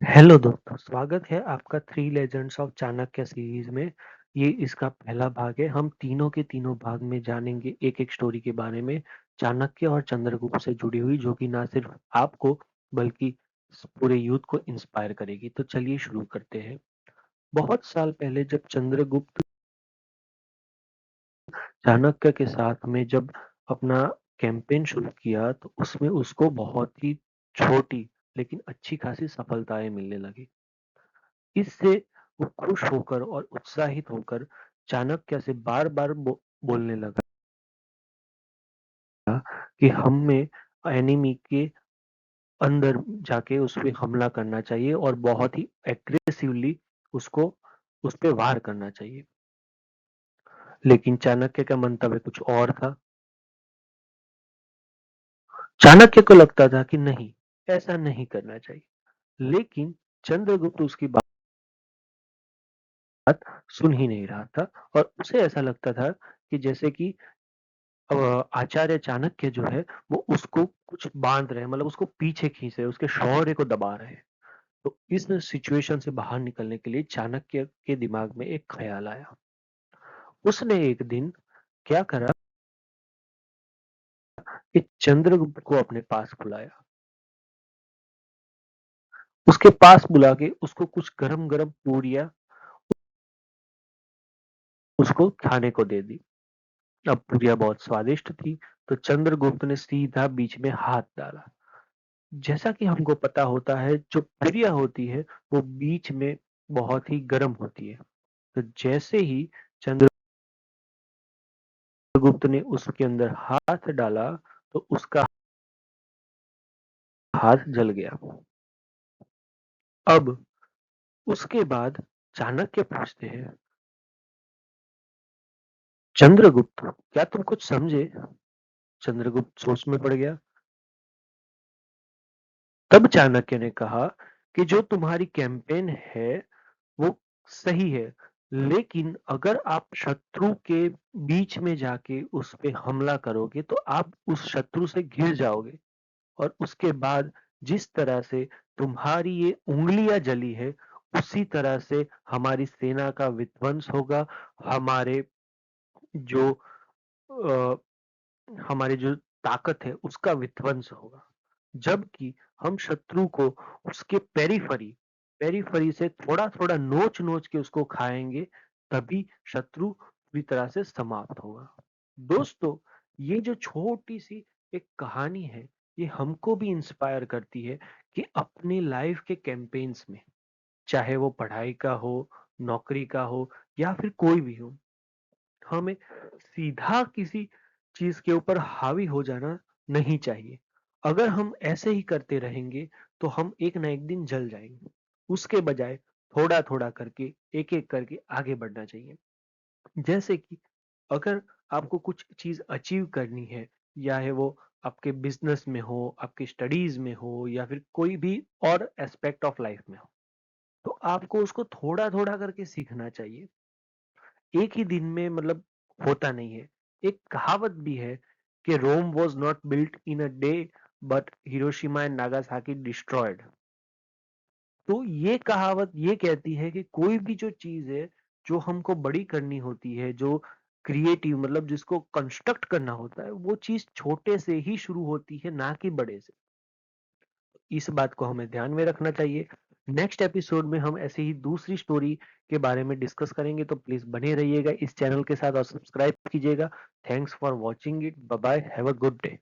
Hello दोस्तों, स्वागत है आपका three legends of Chanakya series में। ये इसका पहला भाग है। हम तीनों के तीनों भाग में जानेंगे एक एक स्टोरी के बारे में, चाणक्य और चंद्रगुप्त से जुड़ी हुई, जो कि ना सिर्फ आपको बल्कि पूरे यूथ को इंस्पायर करेगी। तो चलिए शुरू करते हैं। बहुत साल पहले जब चंद्रगुप्त चाणक्य के साथ में जब अपना कैंपेन शुरू किया, तो उसमें उसको बहुत ही छोटी लेकिन अच्छी खासी सफलताएं मिलने लगी। इससे वो खुश होकर और उत्साहित होकर चाणक्य से बार बार बोलने लगा कि हमें एनिमी के अंदर जाके उस पे हमला करना चाहिए और बहुत ही एग्रेसिवली उसको उस पे वार करना चाहिए। लेकिन चाणक्य का मंतव्य कुछ और था। चाणक्य को लगता था कि नहीं, ऐसा नहीं करना चाहिए। लेकिन चंद्रगुप्त उसकी बात सुन ही नहीं रहा था और उसे ऐसा लगता था कि जैसे कि आचार्य चाणक्य जो है वो उसको कुछ बांध रहे हैं, मतलब उसको पीछे खींच रहे हैं, उसके शौर्य को दबा रहे हैं। तो इस सिचुएशन से बाहर निकलने के लिए चाणक्य के दिमाग में एक ख्याल आया। उसने एक दिन क्या करा कि चंद्रगुप्त को अपने पास बुलाया। उसके पास बुला के उसको कुछ गरम गरम पूरियां उसको खाने को दे दी। अब पूरियां बहुत स्वादिष्ट थी, तो चंद्रगुप्त ने सीधा बीच में हाथ डाला। जैसा कि हमको पता होता है, जो पुरिया होती है वो बीच में बहुत ही गर्म होती है। तो जैसे ही चंद्रगुप्त ने उसके अंदर हाथ डाला, तो उसका हाथ जल गया। अब उसके बाद चाणक्य पूछते हैं, चंद्रगुप्त क्या तुम कुछ समझे? चंद्रगुप्त सोच में पड़ गया। तब चाणक्य ने कहा कि जो तुम्हारी कैंपेन है वो सही है, लेकिन अगर आप शत्रु के बीच में जाके उस पे हमला करोगे तो आप उस शत्रु से घिर जाओगे, और उसके बाद जिस तरह से तुम्हारी ये उंगलियां जली है, उसी तरह से हमारी सेना का विध्वंस होगा। हमारे जो अ, हमारी जो ताकत है उसका विध्वंस होगा। जबकि हम शत्रु को उसके पेरीफरी पेरीफरी से थोड़ा थोड़ा नोच नोच के उसको खाएंगे, तभी शत्रु पूरी तरह से समाप्त होगा। दोस्तों, ये जो छोटी सी एक कहानी है, ये हमको भी इंस्पायर करती है कि अपनी लाइफ के कैंपेन्स में, चाहे वो पढ़ाई का हो, नौकरी का हो, या फिर कोई भी हो, हमें सीधा किसी चीज के ऊपर हावी हो जाना नहीं चाहिए। अगर हम ऐसे ही करते रहेंगे तो हम एक ना एक दिन जल जाएंगे। उसके बजाय थोड़ा थोड़ा करके, एक एक करके आगे बढ़ना चाहिए। जैसे कि अगर आपको कुछ चीज अचीव करनी है, या है वो आपके बिजनेस में हो, आपके स्टडीज में हो, या फिर कोई भी और एस्पेक्ट ऑफ लाइफ में हो, तो आपको उसको थोड़ा थोड़ा करके सीखना चाहिए। एक ही दिन में मतलब होता नहीं है। एक कहावत भी है कि Rome was not built in a day, but Hiroshima and Nagasaki destroyed. तो ये कहावत ये कहती है कि कोई भी जो चीज है, जो हमको बड़ी करनी होती है, जो क्रिएटिव मतलब जिसको कंस्ट्रक्ट करना होता है, वो चीज छोटे से ही शुरू होती है, ना कि बड़े से। इस बात को हमें ध्यान में रखना चाहिए। नेक्स्ट एपिसोड में हम ऐसे ही दूसरी स्टोरी के बारे में डिस्कस करेंगे, तो प्लीज बने रहिएगा इस चैनल के साथ और सब्सक्राइब कीजिएगा। Thanks for watching it. Bye bye, have a good day.